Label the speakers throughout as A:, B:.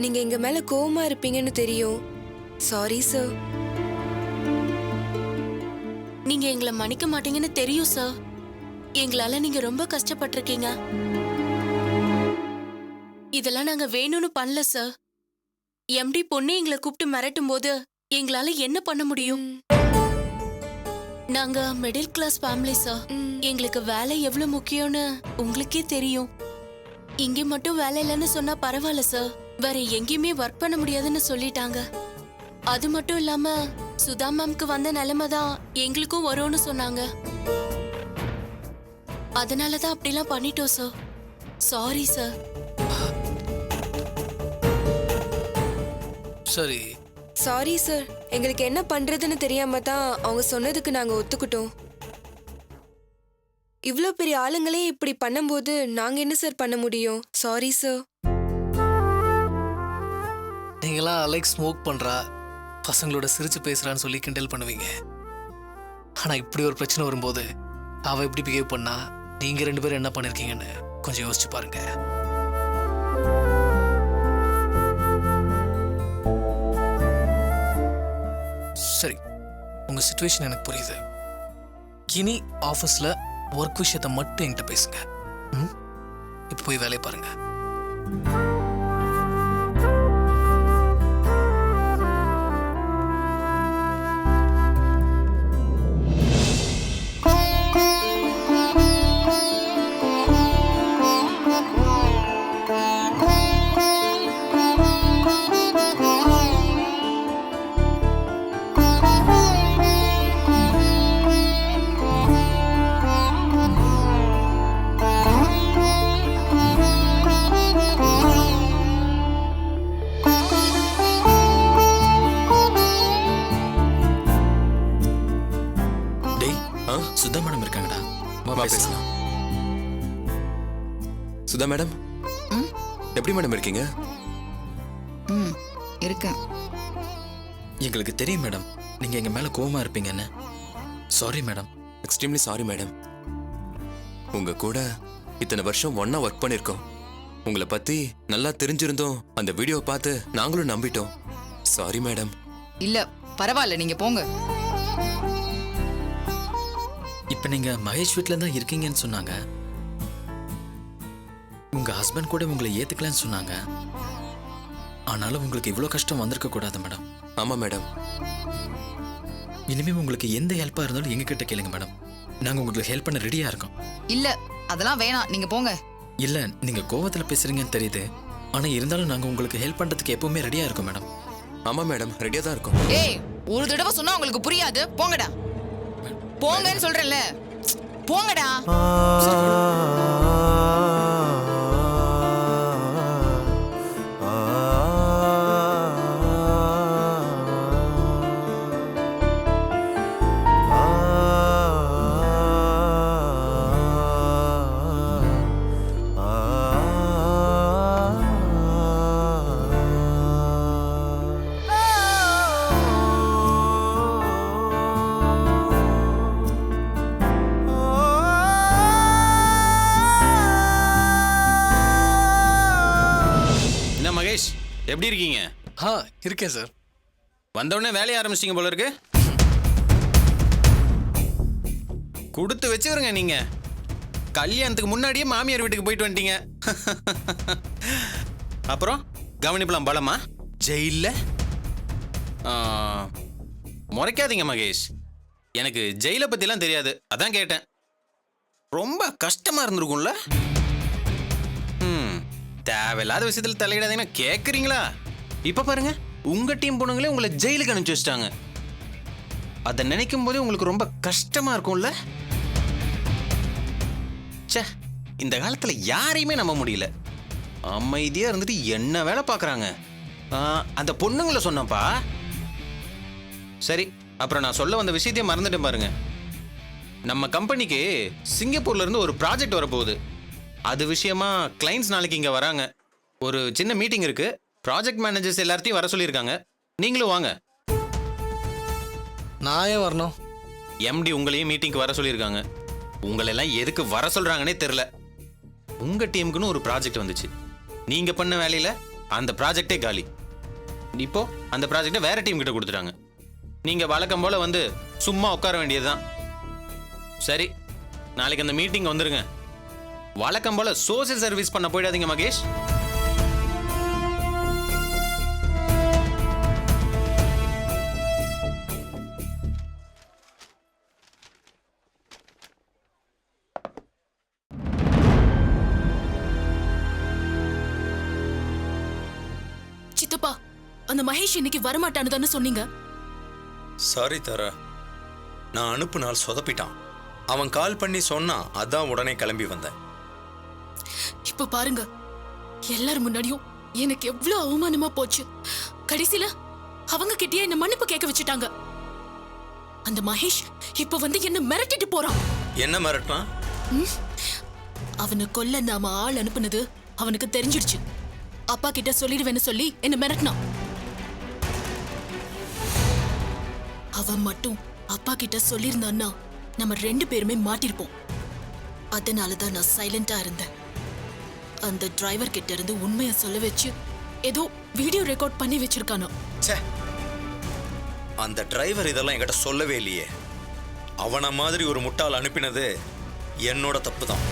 A: நீங்க எங்க மேல கோவமா இருப்பீங்கன்னு தெரியும். Sorry sir.
B: நீங்க எங்களை மன்னிக்க மாட்டீங்கன்னு தெரியும் சார். எங்களால நீங்க ரொம்ப கஷ்டப்பட்டிருக்கீங்க. இதெல்லாம் நாங்க வேணும்னு பண்ணல சார். எம்டி பொண்ணு எங்களை கூப்பிட்டு மிரட்டும் போது எங்களால என்ன பண்ண முடியும்? நாங்க மிடில் கிளாஸ் ஃபேமிலி சார். எங்களுக்கு வேலை எவ்வளவு முக்கியம்னு உங்களுக்கே தெரியும். இங்க மட்டும் வேலை இல்லைன்னு சொன்னா பரவாயில்ல சார். வேற எங்கேயுமே ஒர்க் பண்ண முடியாதுன்னு சொல்லிட்டாங்க. அது மட்டும் இல்லாம சுதா மேம்க்கு வந்த நிலைமை தான் எங்களுக்கும் வரும்னு சொன்னாங்க. அதனாலதான் அப்படிலாம் பண்ணிட்டோம் சார். Sorry sir.
C: சரி.
A: Sorry sir. எங்களுக்கு என்ன பண்றதுன்னு தெரியாம தான் அவங்க சொன்னதுக்கு நாங்க ஒத்துக்கிட்டோம். இவ்ளோ பெரிய ஆளுங்களே இப்படி பண்ணும்போது நாங்க என்ன சார் பண்ண முடியும்? Sorry sir.
C: நீங்களாம் அலைக் ஸ்மோக் பண்றா, பசங்களோட சிரிச்சு பேசுறான்னு சொல்லி கிண்டல் பண்ணுவீங்க. ஆனா இப்படி ஒரு பிரச்சனை வரும்போது அவ எப்படி பிஹேவ் பண்ணா, நீங்க 2 பேரும் என்ன பண்ணிருக்கீங்கன்னு கொஞ்சம் யோசிச்சு பாருங்க. சரி, உங்க சிச்சுவேஷன் எனக்கு புரியுது. இனி ஆஃபீஸ்ல ஒர்க் விஷயத்தை மட்டும் என்கிட்ட பேசுங்க. இப்போ போய் வேலையை பாருங்க.
D: சுதா மேடம் இருக்காங்கடா, வா பேசலாம். சுதா மேடம், எப்படி மேடம் இருக்கீங்க?
E: இருக்கேன்.
D: எங்களுக்கு தெரியும் மேடம், நீங்க எங்க மேல கோவமா இருப்பீங்கன்னு. Sorry madam. Extremely sorry madam. உங்க கூட இத்தனை வருஷம் ஒண்ணா ஒர்க் பண்ணிருக்கோம். உங்களை பத்தி நல்லா தெரிஞ்சிருந்தோம். அந்த வீடியோவை பார்த்து நாங்களும் நம்பிட்டோம். Sorry madam.
E: இல்ல பரவாயில்ல, நீங்க போங்க.
D: இப்ப நீங்க மகேஷ் வீட்ல தான் இருக்கீங்கன்னு சொன்னாங்க. உங்க ஹஸ்பண்ட் கூட உங்களை ஏத்துக்கலன்னு சொன்னாங்க. ஆனாலும் உங்களுக்கு இவ்வளவு கஷ்டம் வந்திருக்க கூடாது மேடம். ஆமா மேடம். இனிமே உங்களுக்கு எந்த ஹெல்ப்பா இருந்தாலும் எங்க கிட்ட கேளுங்க மேடம். நாங்க உங்களுக்கு ஹெல்ப் பண்ண ரெடியா இருக்கோம்.
E: இல்ல அதெல்லாம் வேணாம், நீங்க போங்க.
D: இல்ல, நீங்க கோவத்துல பேசுறீங்கன்னு தெரியுது. ஆனா இருந்தாலும் நாங்க உங்களுக்கு ஹெல்ப் பண்றதுக்கு எப்பவுமே ரெடியா இருக்கோம் மேடம். ஆமா மேடம், ரெடியா தான் இருக்கோம்.
E: ஏய், ஒரு தடவை சொன்னா உங்களுக்கு புரியாது. போங்கடா, போங்கன்னு சொல்றேன்ல. போங்கடா.
F: மகேஷ், எப்படி இருக்கீங்க?
C: இருக்கேன் சார்.
F: வந்தவுடனே வேலையை ஆரம்பிச்சிட்டீங்க போல இருக்கு. கொடுத்து வச்சுருங்க. நீங்க கல்யாணத்துக்கு முன்னாடியே மாமியார் வீட்டுக்கு போயிட்டு வந்துட்டீங்க. அப்புறம் கவனிப்பலாம் பலமா? ஜெயில முறைக்காதீங்க மகேஷ். எனக்கு ஜெயிலை பத்திலாம் தெரியாது, அதான் கேட்டேன். ரொம்ப கஷ்டமா இருந்திருக்கும்ல? தேவையில்லாத விஷயத்துல தலையிடாதீங்கன்னா கேட்குறீங்களா? இப்ப பாருங்க, உங்க டீம் பொண்ணுங்களே உங்களை ஜெயிலுக்கு அனுப்பிச்சு வச்சிட்டாங்க. அதை நினைக்கும் போதே உங்களுக்கு ரொம்ப கஷ்டமா இருக்கும்ல? ச்சே, இந்த காலத்துல யாரையுமே நம்ப முடியல. அமைதியா இருந்துட்டு என்ன வேலை பார்க்கறாங்க. அந்த பொண்ணுங்களை சொன்னப்பா. சரி, அப்புறம் நான் சொல்ல வந்த விஷயத்தையும் மறந்துட்டேன் பாருங்க. நம்ம கம்பெனிக்கு சிங்கப்பூர்ல இருந்து ஒரு ப்ராஜெக்ட் வரப்போகுது. அது விஷயமா கிளைண்ட்ஸ் நாளைக்கு இங்க வராங்க. ஒரு சின்ன மீட்டிங் இருக்கு. ப்ராஜெக்ட் மேனேஜர்ஸ் எல்லாத்தையும் வர சொல்லியிருக்காங்க. நீங்களும் வாங்க.
C: நான் ஏன் வரணும்?
F: எம்டி உங்களையும் மீட்டிங்க்கு வர சொல்லியிருக்காங்க. உங்களெல்லாம் எதுக்கு வர சொல்றாங்கன்னே தெரியல. உங்க டீமுக்குன்னு ஒரு ப்ராஜெக்ட் வந்துச்சு. நீங்க பண்ண வேலையில அந்த ப்ராஜெக்டே காலி. இப்போ அந்த ப்ராஜெக்டை வேற டீம் கிட்ட கொடுத்துட்டாங்க. நீங்க வழக்கம் போல வந்து சும்மா உட்கார வேண்டியதுதான். சரி, நாளைக்கு அந்த மீட்டிங் வந்துருங்க. வழக்கம் போல சோசியல் சர்வீஸ் பண்ண போயிடாதீங்க மகேஷ்.
B: சித்தப்பா, அந்த மகேஷ் இன்னைக்கு வரமாட்டான்னு தானே சொன்னீங்க.
G: சாரி தாரா, நான் அனுப்புனால் சொதப்பிட்டான். அவன் கால் பண்ணி சொன்னான், அதான் உடனே கிளம்பி வந்தேன்.
B: இப்ப பாருங்க, எல்லாரும் முன்னாடியும் எனக்கு எவ்வளவு அவமானமா போச்சு. கடைசியில அவங்க கிட்டயே என்ன மன்னிப்பு கேட்க வச்சுட்டாங்க. அந்த மகேஷ் இப்ப வந்து என்ன மிரட்டிட்டு போறான்.
G: என்ன மிரட்டான்?
B: அவனை கொல்ல நாம ஆள் அனுப்புனது அவனுக்கு தெரிஞ்சிடுச்சு. அப்பா கிட்ட சொல்லிடுவேன்னு சொல்லி என்ன மிரட்டினான். அவன் மட்டும் அப்பா கிட்ட சொல்லியிருந்தான்னா நம்ம 2 பேருமே மாட்டிருப்போம். அதனாலதான் நான் சைலண்டா இருந்தேன். அந்த டிரைவர் கிட்ட இருந்து உண்மையை சொல்ல வச்சு ஏதோ வீடியோ ரெக்கார்ட் பண்ணி வச்சிருக்கானோ.
G: ச்சே, அந்த டிரைவர் இதெல்லாம் என்கிட்ட சொல்லவே இல்லையே. அவன மாதிரி ஒரு முட்டாள் அனுப்பினது என்னோட தப்பு தான்.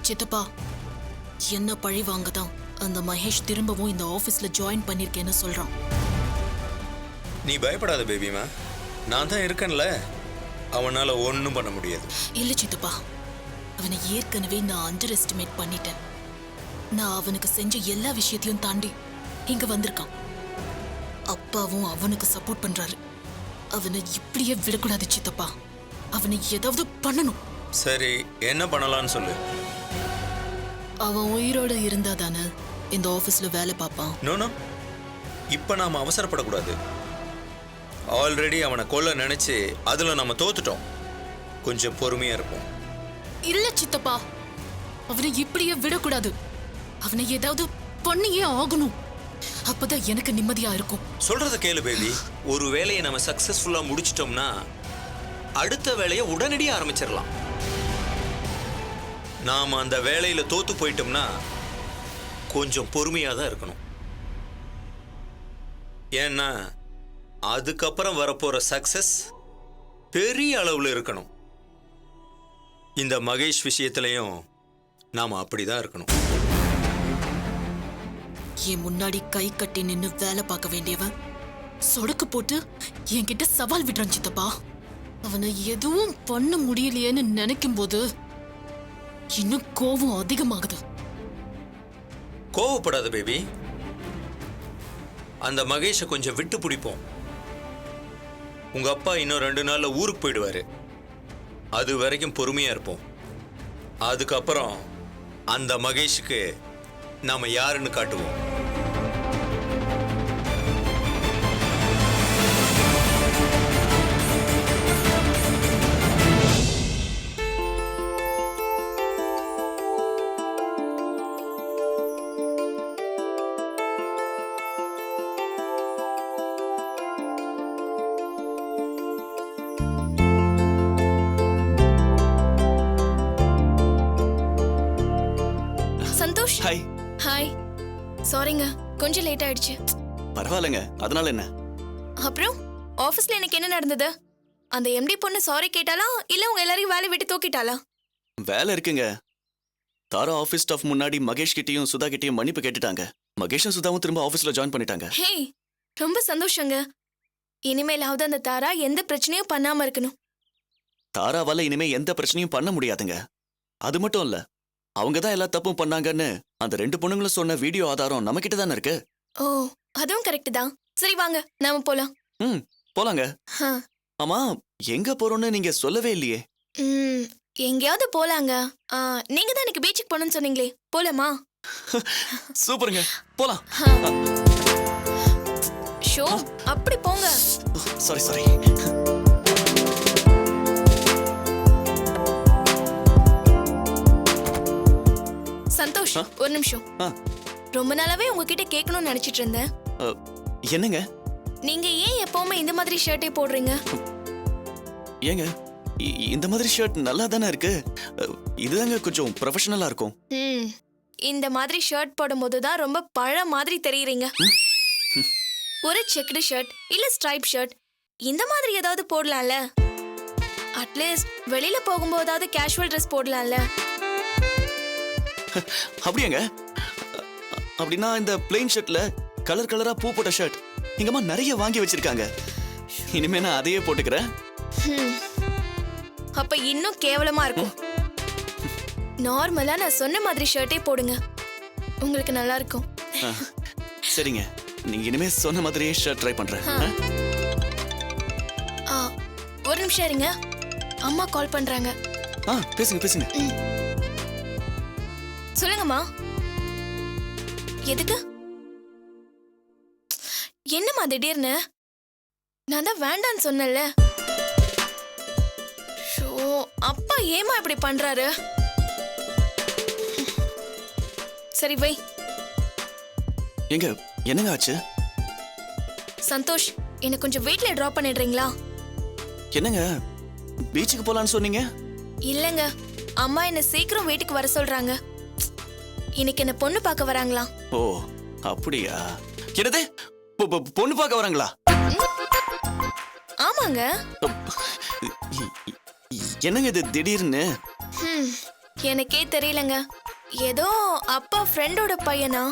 B: சித்தப்பா, என்ன பழி வாங்கதான் அந்த மகேஷ் திரும்பவும் இந்த ஆபீஸ்ல ஜாயின் பண்ணிருக்கேன்னு சொல்றான்.
G: நீ பயப்படாத பேபிமா, நான் தான் இருக்கேன்ல. அவனால ஒன்றும் பண்ண முடியாது.
B: இல்ல சித்தப்பா, அவனை ஏற்கனவே நான் அண்டர் எஸ்டிமேட் பண்ணிட்டேன். நான் அவனுக்கு செஞ்ச எல்லா விஷயத்தையும் தாண்டி இங்க வந்திருக்கான். அப்பாவும் அவனுக்கு சப்போர்ட் பண்றாரு. அவனை இப்படியே விடக்கூடாது சித்தப்பா. அவனை ஏதாவது பண்ணணும்.
G: சரி, என்ன பண்ணலாம்னு சொல்லு.
B: அவன் உயிரோட இருந்தா தானே இந்த ஆபீஸ்ல வேலை பார்ப்பான்.
G: நோ, இப்ப நாம அவசரப்படக்கூடாது. ஆல்ரெடி அவனை கொல்ல நினைச்சு அதுல நம்ம தோத்துட்டோம். கொஞ்சம் பொறுமையா இருப்போம்.
B: இல்ல சித்தப்பா, அவனை இப்படியே விடக்கூடாது. அவனை ஏதாவது பண்ணியே ஆகணும். அப்பதான் எனக்கு நிம்மதியா இருக்கும்.
G: சொல்றத கேளு பேபி. ஒரு வேலையை நம்ம சக்சஸ்ஃபுல்லா முடிச்சிட்டோம்னா அடுத்த வேலையை உடனடியே ஆரம்பிச்சிடலாம். நாம அந்த வேலையில தோத்து போயிட்டோம்னா கொஞ்சம் பொறுமையா தான் இருக்கணும். ஏன்னா அதுக்கப்புறம் வரப்போற சக்சஸ் பெரிய அளவுல இருக்கணும். இந்த மகேஷ் விஷயத்திலையும் நாம அப்படிதான் இருக்கணும்.
B: என் முன்னாடி கை கட்டி நின்னு வேலை பார்க்க வேண்டியவன் சொடுக்கு போட்டு என்கிட்ட சவால் விடுறான் சித்தப்பா. அவனை எதுவும் பண்ண முடியலையேன்னு நினைக்கும் போது இன்னும் கோபம் அதிகமாகுது.
G: கோவப்படாத பேபி. அந்த மகேஷை கொஞ்சம் விட்டு பிடிப்போம். உங்க அப்பா இன்னும் 2 நாள்ல ஊருக்கு போயிடுவாரு. அது வரைக்கும் பொறுமையா இருப்போம். அதுக்கப்புறம் அந்த மகேஷுக்கு நாம யாருன்னு காட்டுவோம்.
A: சந்தோஷ்.
H: ஹாய்.
A: ஹாய். சாரிங்க, கொஞ்சம் லேட் ஆயிடுச்சு.
H: பரவாயில்லைங்க, அதனால என்ன?
A: அப்புறம் ஆபீஸ்ல எனக்கு என்ன நடந்தது? அந்த எம்டி பொண்ணு சாரி கேட்டாலா இல்ல உங்க எல்லாரையும் வேலையை விட்டு தூக்கிட்டாளா?
H: வேலை இருக்குங்க. தாரா ஆஃபீஸ் ஸ்டாஃப் முன்னாடி மகேஷ் கிட்டயும் சுதா கிட்டயும் மன்னிப்பு கேட்டுட்டாங்க. மகேஷும் சுதாவும் திரும்ப ஆஃபீஸ்ல ஜாயின் பண்ணிட்டாங்க.
A: ஹே, ரொம்ப சந்தோஷங்க. இனிமேலாவது அந்த தாரா எந்த பிரச்சனையும் பண்ணாம இருக்கணும்.
H: தாராவால இனிமே எந்த பிரச்சனையும் பண்ண முடியாதுங்க. அது மட்டும் இல்ல, அவங்க தான் எல்லா தப்பும் பண்ணாங்கன்னு அந்த 2 பொண்ணுங்களும் சொன்ன வீடியோ ஆதாரம் நம்ம கிட்ட தானே இருக்கு.
A: ஓ, அதுவும் கரெக்ட் தான். சரி வாங்க, நாம போலாம்.
H: போலாங்க.
A: ஆ.
H: ஆமா, எங்க போறோம்னு நீங்க சொல்லவே இல்லையே.
A: எங்கேயாவது போலாங்க. நீங்க தான் எனக்கு பீச்சுக்கு போகணும்னு சொன்னீங்களே, போலாமா?
H: சூப்பருங்க, போலாம்.
A: ஷோ, அப்படி போங்க.
H: சாரி.
A: சந்தோஷ், ஒரு நிமிஷம். ரொம்ப நாளாவே உங்ககிட்ட கேட்கணும்னு நினைச்சிட்டு இருந்தேன்.
H: என்னங்க?
A: நீங்க ஏன் எப்பவுமே இந்த மாதிரி ஷர்ட்டே போடுறீங்க?
H: ஏங்க, இந்த மாதிரி ஷர்ட் நல்லா தானே இருக்கு. இதுதாங்க கொஞ்சம் ப்ரொஃபஷனலா இருக்கும்.
A: இந்த மாதிரி ஷர்ட் போடும்போது தான் ரொம்ப பழ மாதிரி தெரியுறீங்க. ஒரு செக்டு ஷர்ட் இல்ல ஸ்ட்ரைப் ஷர்ட் இந்த மாதிரி ஏதாவது போடலாம்ல. அட்லீஸ்ட் வெளியில போகும்போதாவது கேஷுவல் ட்ரெஸ் போடலாம்ல.
H: அப்படியாங்க? அப்படின்னா இந்த பிளெயின் ஷர்ட்ல கலர் கலரா பூ போட்ட ஷர்ட் எங்கம்மா நிறைய வாங்கி வச்சிருக்காங்க. இனிமே நான் அதையே போட்டுக்கிறேன்.
A: அப்ப இன்னும் கேவலமா இருக்கும். நார்மலா நான் சொன்ன மாதிரி ஷர்ட்டே போடுங்க, உங்களுக்கு நல்லா இருக்கும்.
H: சரிங்க, நீங்க இனிமே சொன்ன மாதிரியே ஷர்ட் ட்ரை பண்றேன்.
A: ஒரு நிமிஷம் இருங்க, அம்மா கால் பண்றாங்க.
H: பேசுங்க பேசுங்க.
A: சொல்லுங்கம்மா. எதுக்கு? என்னம்மா திடீர்னு? நான் தான் வேண்டான்னு சொன்னேன்ல. ஷோ, அப்பா ஏமா இப்படி பண்றாரு? சரி வை.
H: எங்க என்னங்க ஆச்சு?
A: சந்தோஷ், என்ன கொஞ்சம் வீட்ல டிராப் பண்ணிடுறீங்களா?
H: என்னங்க பீச்சுக்கு போலான்னு சொன்னீங்க?
A: இல்லங்க, அம்மா என்ன சீக்கிரம் வீட்டுக்கு வர சொல்றாங்க. இன்னைக்கு என்ன பொண்ணு பார்க்க வராங்களாம்.
H: ஓ அப்படியா? என்னது பொண்ணு பார்க்க வராங்களா?
A: ஆமாங்க.
H: என்னங்க இது திடீர்னு?
A: எனக்கே தெரியலங்க, ஏதோ அப்பா ஃப்ரெண்டோட பையனா.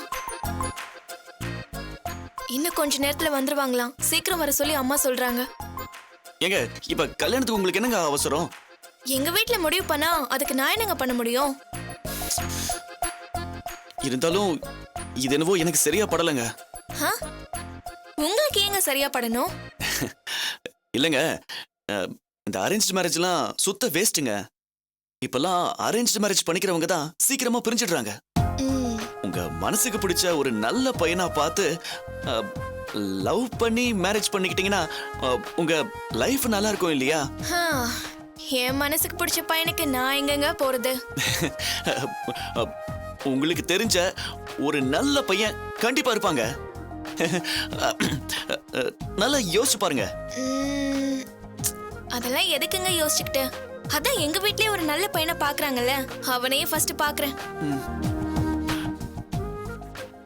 A: இன்னும் கொஞ்ச நேரத்துல வந்துருவாங்களாம். சீக்கிரம் வர சொல்லி அம்மா சொல்றாங்க.
H: ஏங்க இப்ப கல்யாணத்துக்கு உங்களுக்கு என்னங்க அவசரம்?
A: எங்க வீட்ல முடிவு பண்ணா அதுக்கு நான் என்னங்க பண்ண முடியும்?
H: இருந்தாலும் இது என்னவோ எனக்கு சரியா படலங்க.
A: உங்களுக்கு ஏங்க சரியா படணும்?
H: இல்லங்க, இந்த அரேஞ்ச் மேரேஜ்லாம் சுத்த வேஸ்ட்டுங்க. இப்பெல்லாம் அரேஞ்ச் மேரேஜ் பண்ணிக்கிறவங்க தான் சீக்கிரமா பிரிஞ்சிடுறாங்க. உங்க மனசுக்கு பிடிச்ச ஒரு நல்ல பையனா பார்த்து லவ் பண்ணி மேரேஜ் பண்ணிக்கிட்டீங்கன்னா உங்க லைஃப் நல்லா இருக்கும் இல்லையா?
A: என் மனசுக்கு பிடிச்ச பையனுக்கு நான் எங்கங்க போறது?
H: உங்களுக்கு தெரிஞ்ச ஒரு நல்ல பையன் கண்டிப்பா இருப்பாங்க. நல்லா யோசிச்சு பாருங்க.
A: அதெல்லாம் எதுக்குங்க யோசிச்சுக்கிட்டு? அதான் எங்க வீட்லயே ஒரு நல்ல பையனை பாக்குறாங்கல்ல, அவனையே ஃபர்ஸ்ட் பாக்குறேன்.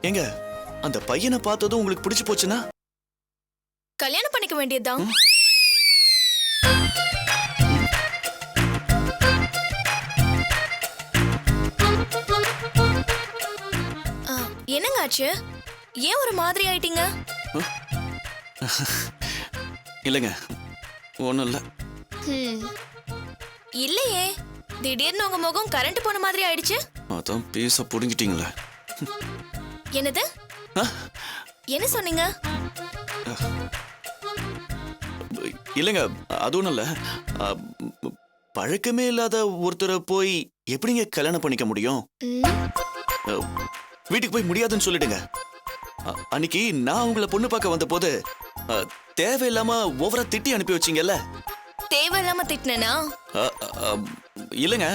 H: எங்க அந்த பையனை பார்த்ததும் உங்களுக்கு பிடிச்சு போச்சுன்னா
A: கல்யாணம் பண்ணிக்க வேண்டியதுதான். என்னங்க ஆச்சு? ஏன் ஒரு மாதிரி ஆயிட்டீங்க?
H: இல்லைங்க, ஒன்றும் இல்லை.
A: இல்லையே, திடீர்னு உங்க முகம் கரண்ட் போன மாதிரி ஆயிடுச்சு.
H: அதான் பேச புடுங்கிட்டீங்களே.
A: என்னது? என்ன சொன்னீங்க?
H: இல்லைங்க, அது ஒன்றும் இல்லை. பழக்கமே இல்லாத ஒருத்தரை போய் எப்படிங்க கல்யாணம் பண்ணிக்க முடியும்? வீட்டுக்கு போய் முடியாதுன்னு சொல்லிடுங்க. அன்னைக்கு நான் உங்களை பொண்ணு பார்க்க வந்த போது தேவையில்லாம ஓவரா திட்டி அனுப்பி வச்சீங்கல்ல.
A: தேவையில்லாம திட்டினா?
H: இல்லைங்க,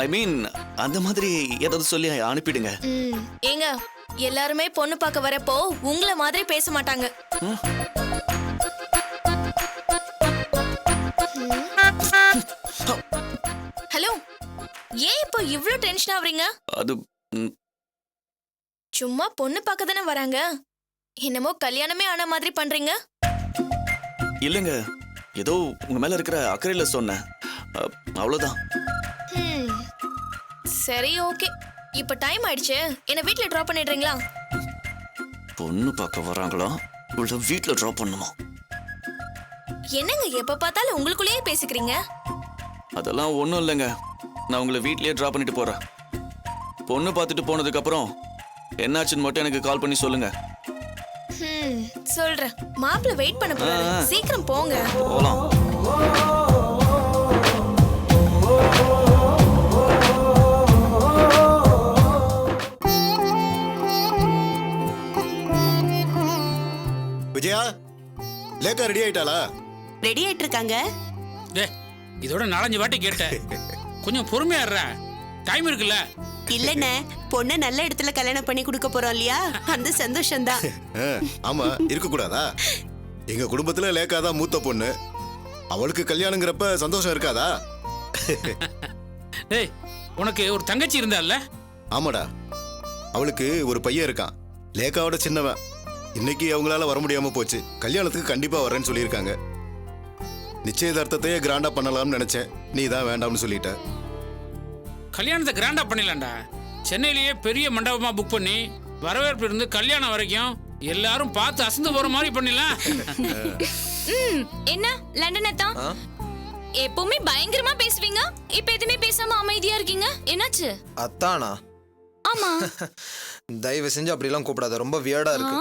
H: ஐ மீன் அந்த மாதிரி ஏதாவது சொல்லி அனுப்பிடுங்க.
A: ஏங்க, எல்லாருமே பொண்ணு பார்க்க வரப்போ உங்களை மாதிரி பேச மாட்டாங்க. ஹலோ, ஏன் இப்போ இவ்ளோ டென்ஷன் ஆவறீங்க?
H: அது
A: சும்மா பொண்ணு பார்க்க தானே வராங்க, என்னமோ கல்யாணமே ஆன மாதிரி பண்றீங்க.
H: இல்லைங்க, ஏதோ உங்க மேல இருக்கிற அக்கறையில சொன்னேன், அவ்வளவுதான்.
A: சரி, ஓகே. இப்ப டைம் ஆயிடுச்சு, என்ன வீட்ல டிராப் பண்ணிடுறீங்களா?
H: பொண்ணு பார்க்க வராங்களா? உள்ள வீட்ல டிராப் பண்ணுமா?
A: என்னங்க எப்ப பார்த்தாலும் உங்களுக்குள்ளேயே பேசிக்கிறீங்க?
H: அதெல்லாம் ஒண்ணும் இல்லைங்க, நான் உங்களை வீட்லயே டிராப் பண்ணிட்டு போறேன். பொண்ணு பார்த்துட்டு போனதுக்கு அப்புறம் என்னாச்சுன்னு மட்டும் எனக்கு கால் பண்ணி சொல்லுங்க.
A: சொல்றேன். மாப்பிள்ளை வெயிட் பண்ண போறாரு, சீக்கிரம் போங்க.
H: போலாம்.
I: விஜயா, லேக்கா ரெடி ஆயிட்டாளா?
B: ரெடி ஆயிட்டு இருக்காங்க.
J: இதோட 4-5 வாட்டி கேட்டேன், கொஞ்சம் பொறுமையா இருடா, டைம் இருக்குல்ல.
B: இல்லண்ணே, பொண்ணை நல்ல இடத்துல கல்யாணம் பண்ணி கொடுக்க போறோம் இல்லையா, அந்த சந்தோஷம் தான்.
I: ஆமா, இருக்க கூடாதா? எங்க குடும்பத்துல லேக்கா தான் மூத்த பொண்ணு, அவளுக்கு கல்யாணங்கிறப்ப சந்தோஷம் இருக்காதா?
J: டேய், உனக்கு ஒரு தங்கச்சி இருந்தால்ல?
I: ஆமாடா, அவளுக்கு ஒரு பையன் இருக்கான், லேக்காவோட சின்னவன். இன்னைக்கு அவங்களால வர முடியாம போச்சு. கல்யாணத்துக்கு கண்டிப்பா வரேன்னு சொல்லியிருக்காங்க. நிச்சயதார்த்தத்தையே கிராண்டா பண்ணலாம்னு நினைச்சேன், நீ தான் வேண்டாம்னு சொல்லிட்ட.
J: கல்யாணத்தை கிராண்டா பண்ணிடலாம்டா. சென்னையிலேயே பெரிய மண்டபமா புக் பண்ணி வரவேற்பு இருந்து கல்யாணம் வரைக்கும் எல்லாரும் பார்த்து அசந்து போற மாதிரி பண்ணிடலாம்.
B: என்ன லண்டன் அத்தான் எப்பவுமே பயங்கரமா பேசுவீங்க, இப்ப எதுவுமே பேசாம அமைதியா இருக்கீங்க, என்னாச்சு?
K: அத்தானா?
B: ஆமா.
K: தயவு செஞ்சு அப்படிலாம் கூப்பிடாத, ரொம்ப வியர்டா இருக்கு.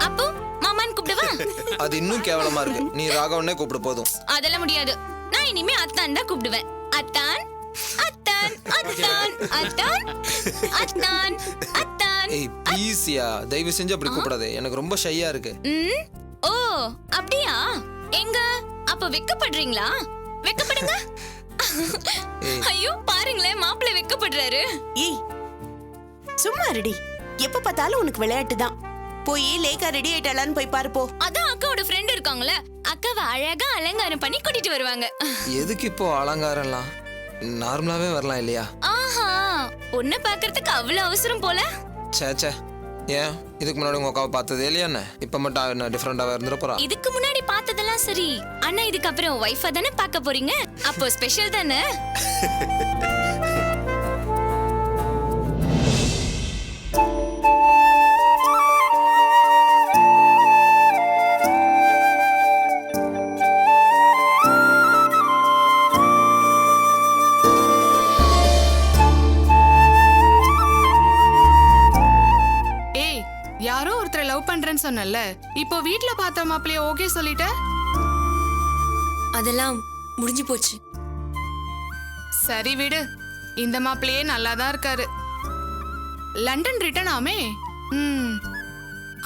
B: அப்போ மாமான்னு கூப்பிடுவா?
K: அது இன்னும் கேவலமா இருக்கு. நீ ராகவனே கூப்பிடு போதும்.
B: அதெல்லாம் முடியாது. நான் இனிமே அத்தான் தான் கூப்பிடுவேன். அத்தான் அத்தான் அத்தான் அத்தான் அத்தான் அத்தான்.
K: ஏய் ப்ளீஸ்யா, தயவு செஞ்சு அப்படி கூப்பிடாத, எனக்கு ரொம்ப ஷையா இருக்கு.
B: ஓ அப்படியா? எங்க அப்ப வெக்கப்படுறீங்களா? வெக்கப்படுங்க. ஐயோ பாருங்களேன், மாப்பிள்ளை வெக்கப்படுறாரு.
L: ஏய் சும்மா ரெடி, எப்ப பார்த்தாலும் உனக்கு விளையாட்டு தான். போய் லேக்கா ரெடி ஆயிட்டாளான்னு போய் பாரு போ.
B: அதான் அக்காவோட ஃப்ரெண்ட் இருக்காங்களே, அக்காவை அழகா அலங்காரம் பண்ணி கூட்டிட்டு வருவாங்க.
K: எதுக்கு இப்போ அலங்காரம்லாம்? நார்மலாவே வரலாம் இல்லையா?
B: ஆஹா, உன்னை பாக்குறதுக்கு அவ்வளவு அவசரம் போல.
K: சே ஏன் இதுக்கு முன்னாடி உங்க அக்காவை பார்த்ததே இல்லையா? என்ன இப்ப மட்டும் என்ன டிஃபரெண்டாவே இருந்துட போறா?
B: இதுக்கு முன்னாடி பார்த்ததெல்லாம் சரி, அண்ணா இதுக்கு அப்புறம் வைஃபா தானே பார்க்க போறீங்க, அப்போ ஸ்பெஷல் தானே.
E: யாரோ ஒருத்தரை லவ் பண்றேன்னு சொன்னல, இப்போ வீட்ல பார்த்த மாப்பிளைய ஓகே சொல்லிட்ட?
B: அதெல்லாம் முடிஞ்சு போச்சு.
E: சரி விடு, இந்த மாப்பிளையே நல்லா தான் இருக்காரு. லண்டன் ரிட்டர்ன் ஆமே.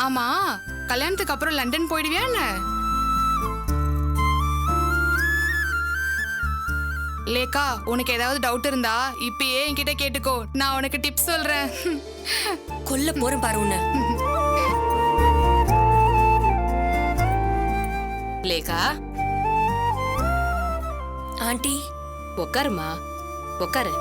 E: ஆமா, கல்யாணத்துக்கு அப்புறம் லண்டன் போயிடுவியா என்ன? லேக்கா, உனக்கு ஏதாவது டவுட் இருந்தா இப்பயே என்கிட்ட கேட்டுக்கோ, நான் உனக்கு டிப்ஸ் சொல்றேன்.
B: கொல்ல போறேன் பாரு உன்னை.
M: லேகா
B: ஆண்டி
M: உக்காருமா, உக்காரு.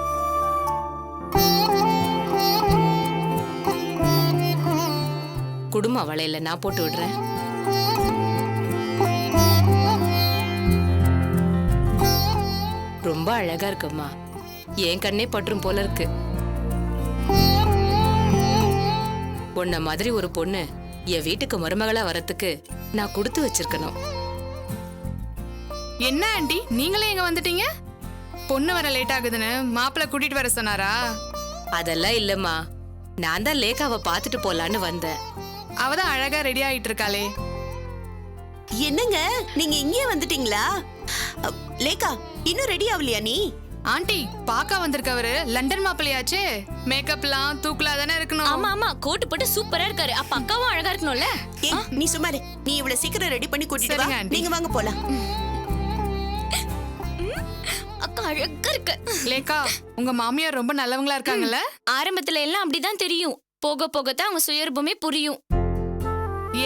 M: குடும்ப வளையல நான் போட்டு விடுறேன். ரொம்ப அழகா இருக்கும்மா, என் கண்ணே பற்றும் போல இருக்கு. உன்ன மாதிரி ஒரு பொண்ணு என் வீட்டுக்கு மருமகளா வரத்துக்கு நான் கொடுத்து வச்சிருக்கணும்.
E: என்ன ஆண்டி, நீங்களே எங்க வந்துட்டீங்க? பொண்ணு வர லேட் ஆகுதுன்னு மாப்பிள்ள கூட்டிட்டு வர சொன்னாரா?
M: அதெல்லாம் இல்லம்மா, நான் தான் லேகாவை பார்த்துட்டு போலான்னு வந்தேன்.
E: அவதான் அழகா ரெடி ஆயிட்டு இருக்காளே.
L: என்னங்க நீங்க இங்கே வந்துட்டீங்களா? லேக்கா இன்னும் ரெடி ஆகலையா நீ?
E: ஆண்டி, பாக்க வந்திருக்கவரு லண்டன் மாப்பிள்ளையாச்சே, மேக்கப்லாம் தூக்கலா தானே இருக்கணும்.
B: ஆமா ஆமா, கோட் போட்டு சூப்பரா இருக்காரு, அப்ப அக்காவும் அழகா இருக்கணும்ல.
L: ஏய் நீ சும்மா இரு, நீ இவ்வளவு சீக்கிரம் ரெடி பண்ணி கூட்டிட்டு வா.
E: சரிங்க ஆண்டி.
L: நீங்க வாங்க போலாம்.
B: அக்கா அழகா இருக்கு.
E: லேக்கா, உங்க மாமியார் ரொம்ப நல்லவங்களா இருக்காங்கல்ல?
B: ஆரம்பத்துல எல்லாம் அப்படிதான் தெரியும், போக போகத்தான் அவங்க சுயரூபமே புரியும்.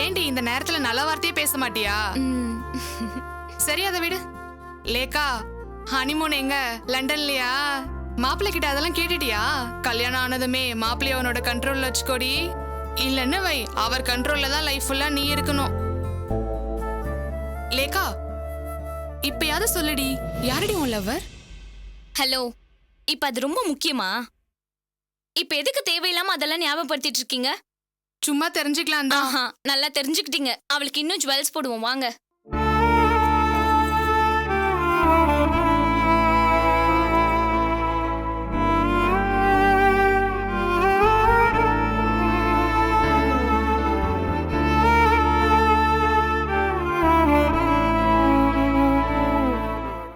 E: ஏண்டி இந்த நேரத்துல நல்ல வார்த்தையே பேச மாட்டியா? சரி அதை விடு. லேக்கா, ஹனிமூன் எங்க? லண்டன்லயா? மாப்பிள்ளை கிட்ட அதெல்லாம் கேட்டுட்டியா? கல்யாணம் ஆனதுமே மாப்பிள்ளைய அவனோட கண்ட்ரோல்ல வச்சுக்கோடி, இல்லன்னு வை அவர் கண்ட்ரோல்ல தான் லைஃப் ஃபுல்லா நீ இருக்கணும். லேக்கா, இப்பயாவது சொல்லுடி, யாரடி உன் லவ்வர்?
B: ஹலோ, இப்ப அது ரொம்ப முக்கியமா? இப்ப எதுக்கு தேவையில்லாம அதெல்லாம் ஞாபகப்படுத்திட்டு இருக்கீங்க?
E: சும்மா தெரிஞ்சுக்கலாம் தான்.
B: ஆஹா, நல்லா தெரிஞ்சுக்கிட்டீங்க. அவளுக்கு இன்னும் ஜுவல்ஸ் போடுவோம் வாங்க.